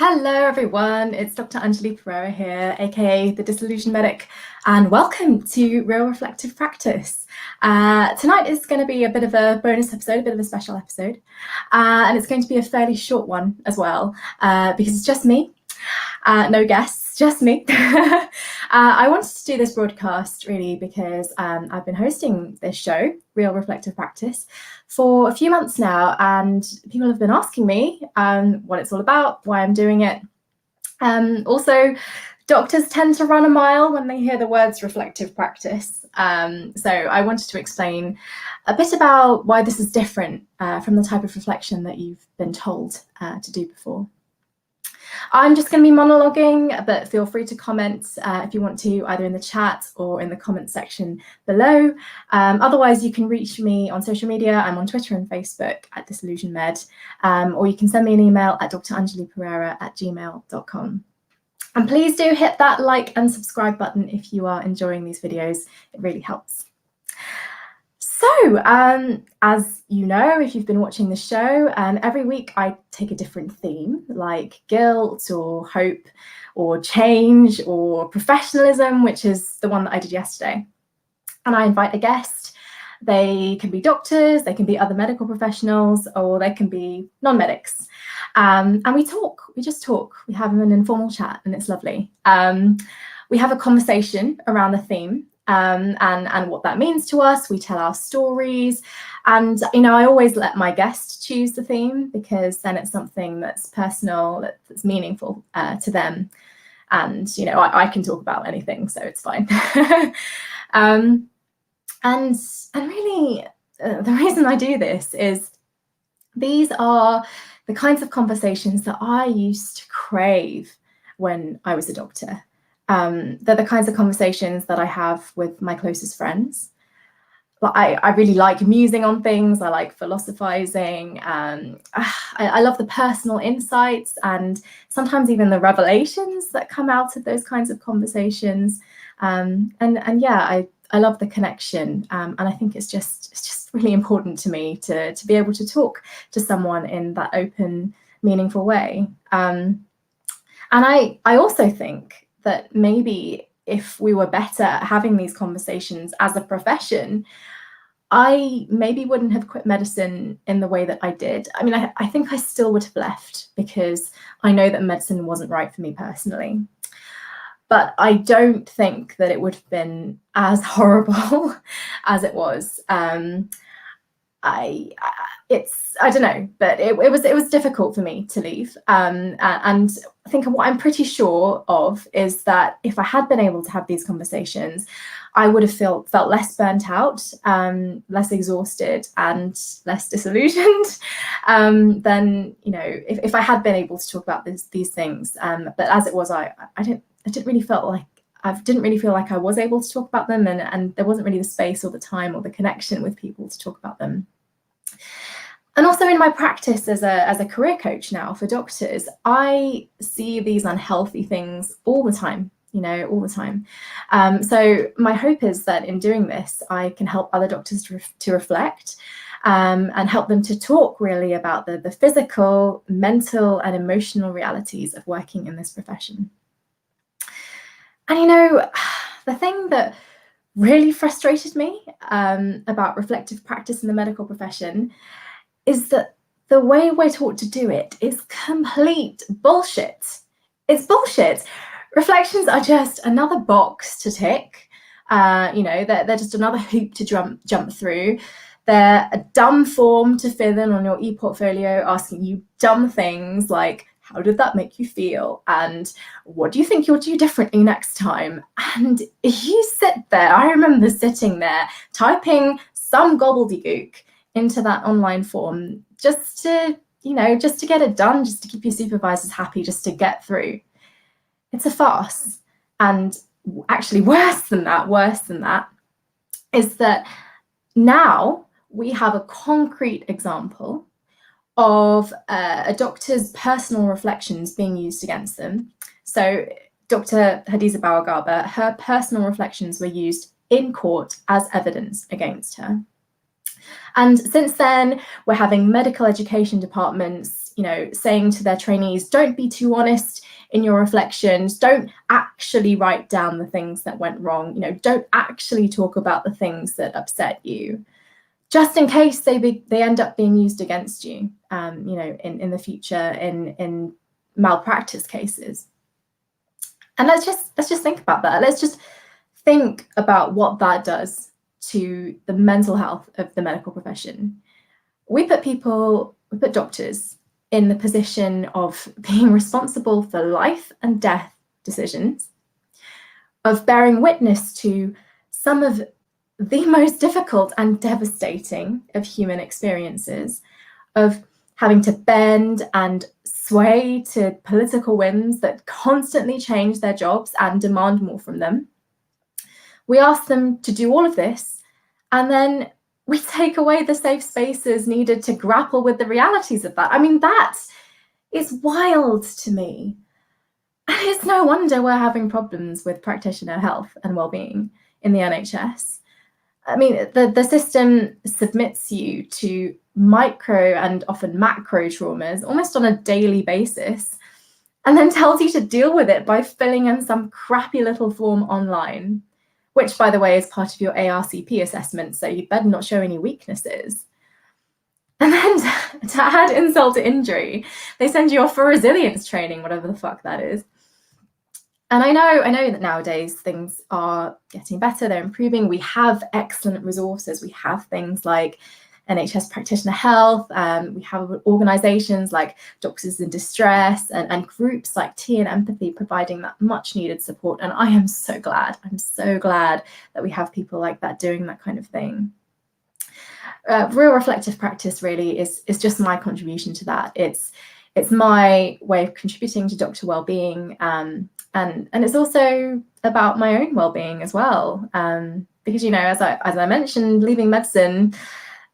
Hello everyone, it's Dr. Anjalee Perera here, aka the Disillusioned Medic, and welcome to Real Reflective Practice. Tonight is going to be a bit of a bonus episode, a bit of a special episode, and it's going to be a fairly short one as well, because it's just me, no guests, just me. I wanted to do this broadcast really because I've been hosting this show, Real Reflective Practice, for a few months now, and people have been asking me what it's all about, why I'm doing it. Also, doctors tend to run a mile when they hear the words reflective practice. So I wanted to explain a bit about why this is different from the type of reflection that you've been told to do before. I'm just going to be monologuing, but feel free to comment if you want to, either in the chat or in the comment section below. Otherwise, you can reach me on social media. I'm on Twitter and Facebook at Disillusioned Med, or you can send me an email at drangeleeperera@gmail.com. And please do hit that like and subscribe button if you are enjoying these videos. It really helps. So, as you know, if you've been watching the show, every week I take a different theme, like guilt or hope or change or professionalism, which is the one that I did yesterday. And I invite a guest. They can be doctors, they can be other medical professionals, or they can be non-medics. And we talk, we just talk. We have an informal chat and it's lovely. We have a conversation around the theme. And what that means to us. We tell our stories, and I always let my guest choose the theme, because then it's something that's personal, that's meaningful to them, and I can talk about anything, so it's fine. And really, the reason I do this is these are the kinds of conversations that I used to crave when I was a doctor. They're the kinds of conversations that I have with my closest friends. I really like musing on things. I like philosophizing. I love the personal insights and sometimes even the revelations that come out of those kinds of conversations. And yeah, I love the connection. And I think it's just really important to me to be able to talk to someone in that open, meaningful way. And I also think that maybe if we were better at having these conversations as a profession, I maybe wouldn't have quit medicine in the way that I did. I mean, I think I still would have left, because I know that medicine wasn't right for me personally. But I don't think that it would have been as horrible as it was. I don't know, but it was difficult for me to leave. And I think what I'm pretty sure of is that if I had been able to have these conversations, I would have felt less burnt out, less exhausted, and less disillusioned than if I had been able to talk about these things. But as it was, I didn't really feel like I was able to talk about them, and there wasn't really the space or the time or the connection with people to talk about them. And also in my practice as a career coach now for doctors, I see these unhealthy things all the time, all the time. So my hope is that in doing this, I can help other doctors to reflect and help them to talk really about the physical, mental, and emotional realities of working in this profession. And the thing that really frustrated me about reflective practice in the medical profession is that the way we're taught to do it is complete bullshit. It's bullshit. Reflections are just another box to tick. They're just another hoop to jump through. They're a dumb form to fill in on your e-portfolio, asking you dumb things like, how did that make you feel? And what do you think you'll do differently next time? And you sit there, I remember sitting there typing some gobbledygook into that online form just to get it done, just to keep your supervisors happy, just to get through. It's a farce. And actually worse than that is that now we have a concrete example of a doctor's personal reflections being used against them. So Dr. Hadiza Bawa-Garba, her personal reflections were used in court as evidence against her. And since then, we're having medical education departments you know, saying to their trainees, don't be too honest in your reflections, don't actually write down the things that went wrong, you know, don't actually talk about the things that upset you, just in case they end up being used against you, you know, in the future in malpractice cases. And let's just think about that. Let's just think about what that does to the mental health of the medical profession. We put doctors in the position of being responsible for life and death decisions, of bearing witness to some of the most difficult and devastating of human experiences, of having to bend and sway to political whims that constantly change their jobs and demand more from them. We ask them to do all of this, and then we take away the safe spaces needed to grapple with the realities of that. I mean, that is wild to me. And it's no wonder we're having problems with practitioner health and well-being in the NHS. I mean, the system submits you to micro and often macro traumas almost on a daily basis, and then tells you to deal with it by filling in some crappy little form online, which, by the way, is part of your ARCP assessment, so you better not show any weaknesses. And then to add insult to injury, they send you off for resilience training, whatever the fuck that is. And I know that nowadays things are getting better, they're improving. We have excellent resources. We have things like NHS Practitioner Health, we have organisations like Doctors in Distress and groups like Tea and Empathy providing that much needed support. And I am so glad, that we have people like that doing that kind of thing. Real reflective practice really is just my contribution to that. It's my way of contributing to doctor well-being, and it's also about my own well-being as well. Because, you know, as I mentioned, leaving medicine,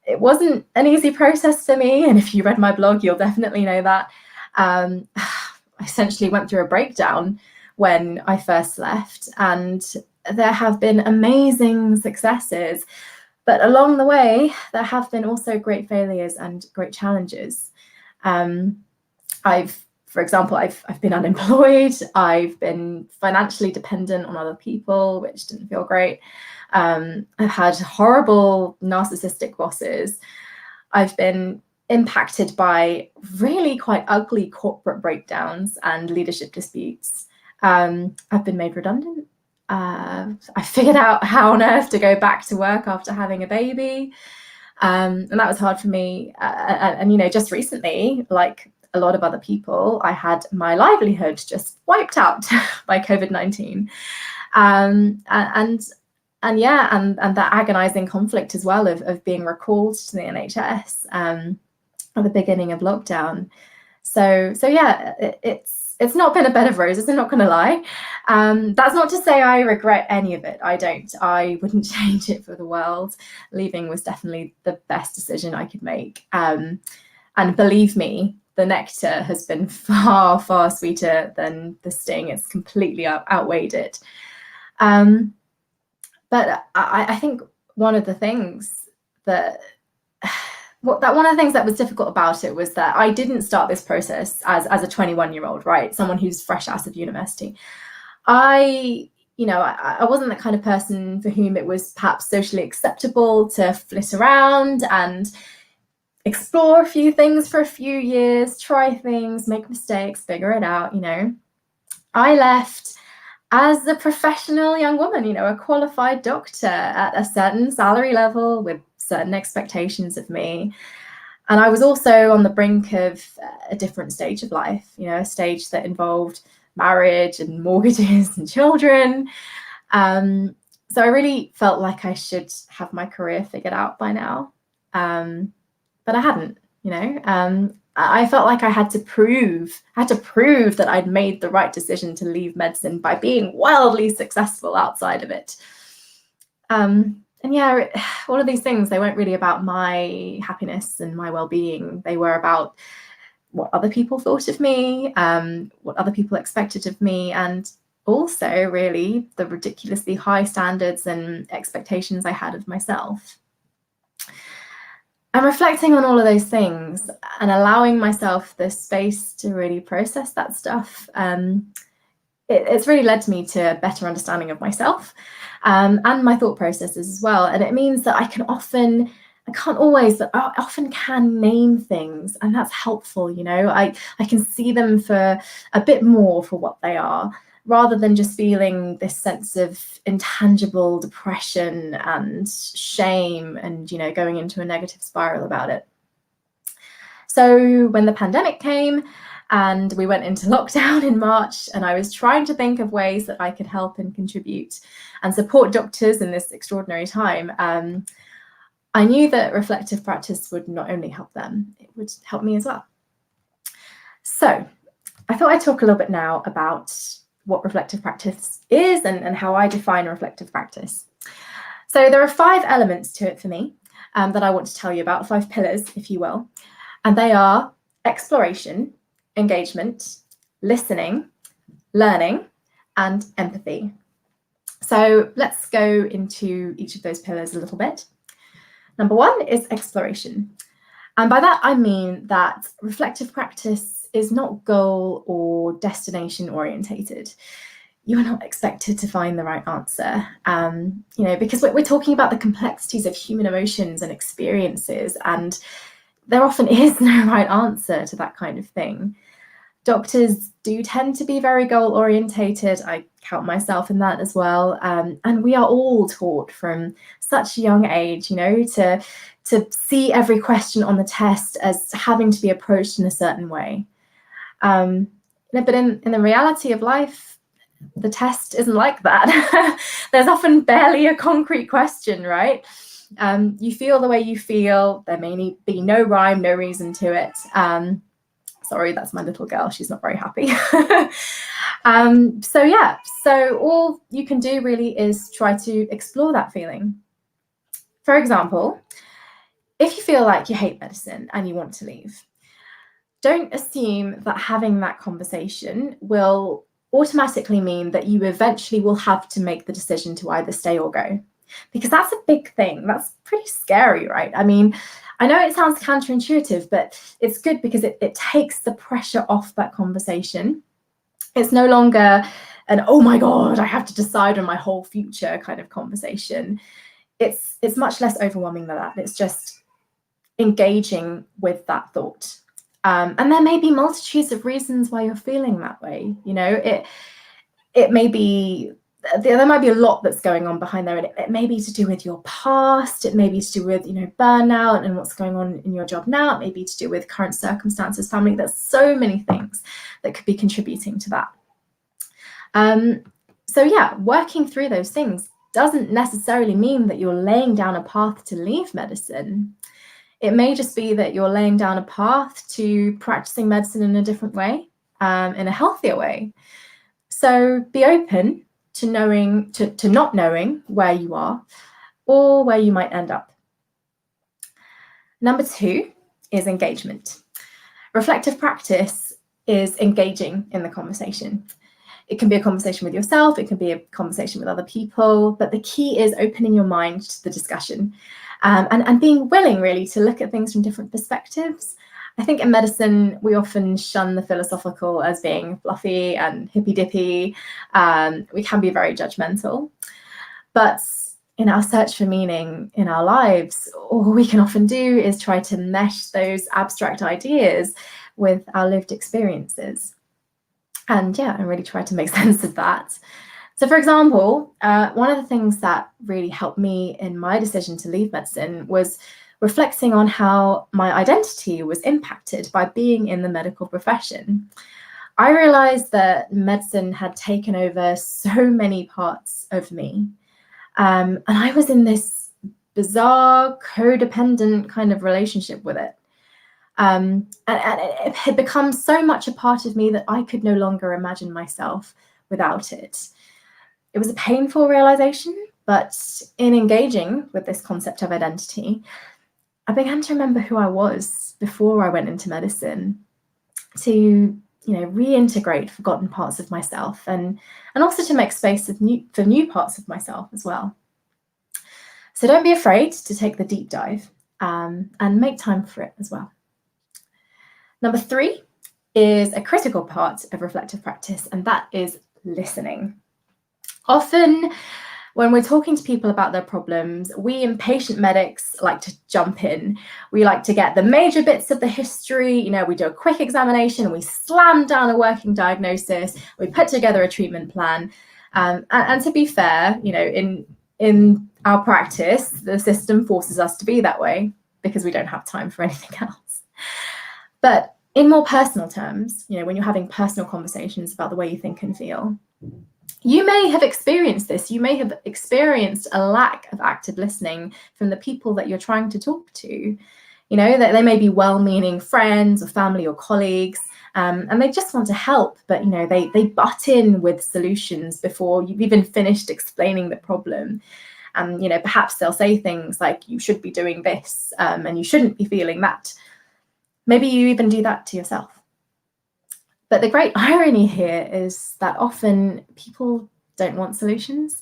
it wasn't an easy process for me. And if you read my blog, you'll definitely know that. I essentially went through a breakdown when I first left, and there have been amazing successes. But along the way, there have been also great failures and great challenges. For example, I've been unemployed. I've been financially dependent on other people, which didn't feel great. I've had horrible narcissistic bosses. I've been impacted by really quite ugly corporate breakdowns and leadership disputes. I've been made redundant. I figured out how on earth to go back to work after having a baby. And that was hard for me. And, you know, just recently, like a lot of other people, I had my livelihood just wiped out by COVID-19. And that agonizing conflict as well of being recalled to the NHS at the beginning of lockdown. So yeah, it's not been a bed of roses, I'm not going to lie. That's not to say I regret any of it. I don't. I wouldn't change it for the world. Leaving was definitely the best decision I could make. And believe me, the nectar has been far, far sweeter than the sting. It's completely outweighed it. But I think one of the things that was difficult about it was that I didn't start this process as a 21-year-old, right? Someone who's fresh out of university. I wasn't that kind of person for whom it was perhaps socially acceptable to flit around and explore a few things for a few years, try things, make mistakes, figure it out, you know. I left as a professional young woman, you know, a qualified doctor at a certain salary level with certain expectations of me. And I was also on the brink of a different stage of life, you know, a stage that involved marriage and mortgages and children. So I really felt like I should have my career figured out by now. But I hadn't, you know. I felt like I had to prove that I'd made the right decision to leave medicine by being wildly successful outside of it. And yeah, all of these things, they weren't really about my happiness and my well-being. They were about what other people thought of me, what other people expected of me, and also really the ridiculously high standards and expectations I had of myself. And reflecting on all of those things and allowing myself the space to really process that stuff, it's really led me to a better understanding of myself, and my thought processes as well. And it means that I can't always, but I often can name things, and that's helpful. I can see them for a bit more for what they are, rather than just feeling this sense of intangible depression and shame and, going into a negative spiral about it. So when the pandemic came and we went into lockdown in March, and I was trying to think of ways that I could help and contribute and support doctors in this extraordinary time, I knew that reflective practice would not only help them, it would help me as well. So I thought I'd talk a little bit now about what reflective practice is and how I define reflective practice. So there are 5 elements to it for me that I want to tell you about, 5 pillars, if you will. And they are exploration, engagement, listening, learning, and empathy. So let's go into each of those pillars a little bit. Number 1 is exploration. And by that, I mean that reflective practice is not goal or destination orientated. You are not expected to find the right answer, because we're talking about the complexities of human emotions and experiences, and there often is no right answer to that kind of thing. Doctors do tend to be very goal orientated. I count myself in that as well. And we are all taught from such a young age, to see every question on the test as having to be approached in a certain way. But in the reality of life, the test isn't like that. There's often barely a concrete question, right? You feel the way you feel. There may be no rhyme, no reason to it. Sorry, that's my little girl. She's not very happy. So all you can do really is try to explore that feeling. For example, if you feel like you hate medicine and you want to leave, don't assume that having that conversation will automatically mean that you eventually will have to make the decision to either stay or go, because that's a big thing. That's pretty scary, right? I mean, I know it sounds counterintuitive, but it's good because it takes the pressure off that conversation. It's no longer an, oh my God, I have to decide on my whole future kind of conversation. It's much less overwhelming than that. It's just engaging with that thought. And there may be multitudes of reasons why you're feeling that way. It may be, there might be a lot that's going on behind there. And it may be to do with your past. It may be to do with, burnout and what's going on in your job now. It may be to do with current circumstances, family. There's so many things that could be contributing to that. Working through those things doesn't necessarily mean that you're laying down a path to leave medicine. It may just be that you're laying down a path to practicing medicine in a different way, in a healthier way. So be open to not knowing where you are or where you might end up. Number 2 is engagement. Reflective practice is engaging in the conversation. It can be a conversation with yourself, it can be a conversation with other people, but the key is opening your mind to the discussion, and being willing really to look at things from different perspectives. I think in medicine, we often shun the philosophical as being fluffy and hippy-dippy. We can be very judgmental. But in our search for meaning in our lives, all we can often do is try to mesh those abstract ideas with our lived experiences. And really try to make sense of that. So for example, one of the things that really helped me in my decision to leave medicine was reflecting on how my identity was impacted by being in the medical profession. I realized that medicine had taken over so many parts of me. And I was in this bizarre, codependent kind of relationship with it. And it had become so much a part of me that I could no longer imagine myself without it. It was a painful realization, but in engaging with this concept of identity, I began to remember who I was before I went into medicine, to reintegrate forgotten parts of myself, and also to make space for new parts of myself as well. So don't be afraid to take the deep dive. and make time for it as well. Number 3 is a critical part of reflective practice, and that is listening. Often, when we're talking to people about their problems, we impatient medics like to jump in. We like to get the major bits of the history. We do a quick examination and we slam down a working diagnosis. We put together a treatment plan. And to be fair, in our practice, the system forces us to be that way because we don't have time for anything else. But in more personal terms, when you're having personal conversations about the way you think and feel, you may have experienced this. You may have experienced a lack of active listening from the people that you're trying to talk to. That they may be well-meaning friends or family or colleagues, and they just want to help, but they butt in with solutions before you've even finished explaining the problem. And perhaps they'll say things like, you should be doing this, and you shouldn't be feeling that. Maybe you even do that to yourself. But the great irony here is that often people don't want solutions.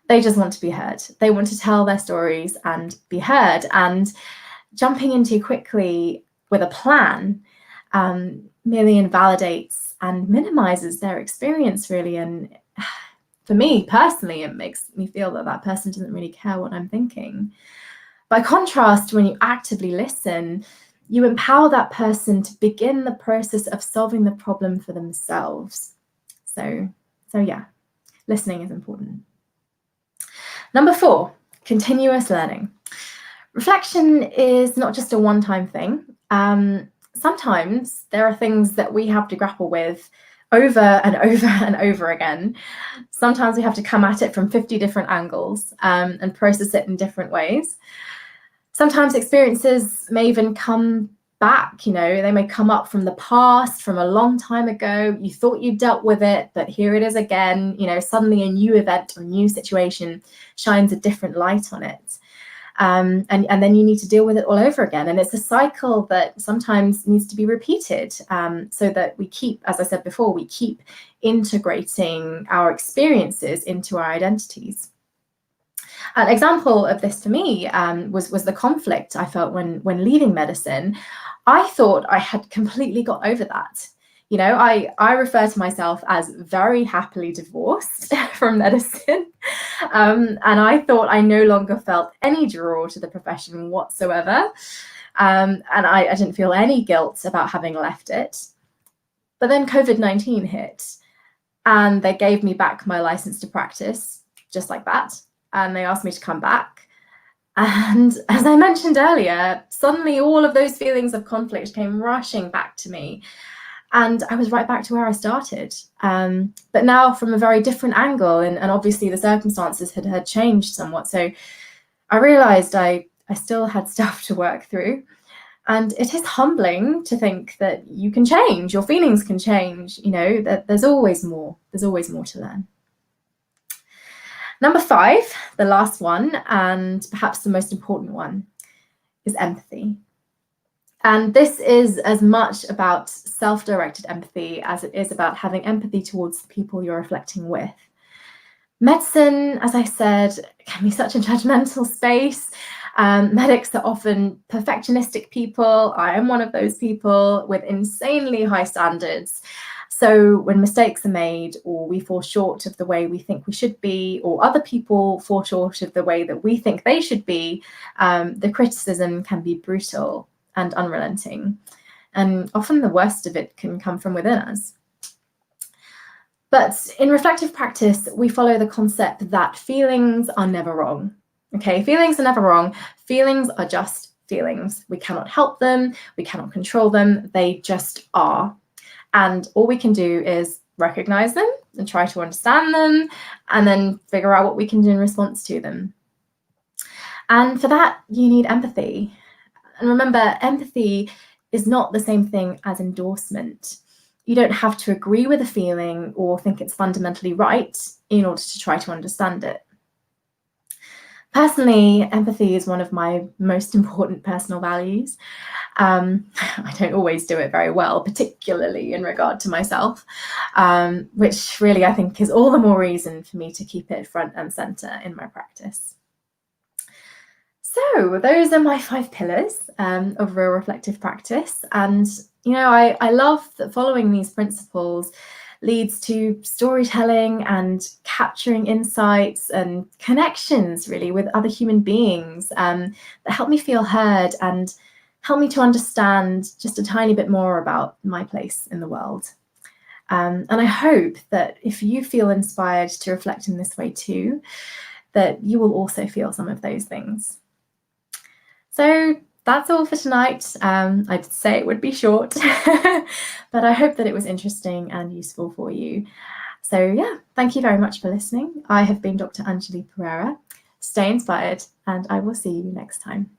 They just want to be heard. They want to tell their stories and be heard. And jumping in too quickly with a plan merely invalidates and minimizes their experience, really. And for me personally, it makes me feel that that person doesn't really care what I'm thinking. By contrast, when you actively listen, you empower that person to begin the process of solving the problem for themselves. So yeah, listening is important. Number 4, continuous learning. Reflection is not just a one-time thing. Sometimes there are things that we have to grapple with over and over and over again. Sometimes we have to come at it from 50 different angles and process it in different ways. Sometimes experiences may even come back, they may come up from the past, from a long time ago. You thought you dealt with it, but here it is again. Suddenly a new event or new situation shines a different light on it. And then you need to deal with it all over again. And it's a cycle that sometimes needs to be repeated so that we keep, as I said before, we keep integrating our experiences into our identities. An example of this for me was the conflict I felt when leaving medicine. I thought I had completely got over that. I refer to myself as very happily divorced from medicine. And I thought I no longer felt any draw to the profession whatsoever. And I didn't feel any guilt about having left it. But then COVID-19 hit and they gave me back my license to practice just like that. And they asked me to come back. And as I mentioned earlier, suddenly all of those feelings of conflict came rushing back to me. And I was right back to where I started. But now from a very different angle. And obviously the circumstances had changed somewhat. So I realized I still had stuff to work through. And it is humbling to think that you can change, your feelings can change, that there's always more. There's always more to learn. Number 5, the last one, and perhaps the most important one, is empathy. And this is as much about self-directed empathy as it is about having empathy towards the people you're reflecting with. Medicine, as I said, can be such a judgmental space. Medics are often perfectionistic people. I am one of those people with insanely high standards. So when mistakes are made, or we fall short of the way we think we should be, or other people fall short of the way that we think they should be, the criticism can be brutal and unrelenting. And often the worst of it can come from within us. But in reflective practice, we follow the concept that feelings are never wrong. Okay, feelings are never wrong. Feelings are just feelings. We cannot help them. We cannot control them. They just are. And all we can do is recognize them and try to understand them and then figure out what we can do in response to them. And for that, you need empathy. And remember, empathy is not the same thing as endorsement. You don't have to agree with a feeling or think it's fundamentally right in order to try to understand it. Personally, empathy is one of my most important personal values. I don't always do it very well, particularly in regard to myself, which really I think is all the more reason for me to keep it front and center in my practice. So those are my 5 pillars of real reflective practice. And, you know, I love that following these principles leads to storytelling and capturing insights and connections really with other human beings that help me feel heard and help me to understand just a tiny bit more about my place in the world. And I hope that if you feel inspired to reflect in this way too, that you will also feel some of those things. So that's all for tonight. I'd say it would be short, but I hope that it was interesting and useful for you. So yeah, thank you very much for listening. I have been Dr. Anjalee Perera. Stay inspired, and I will see you next time.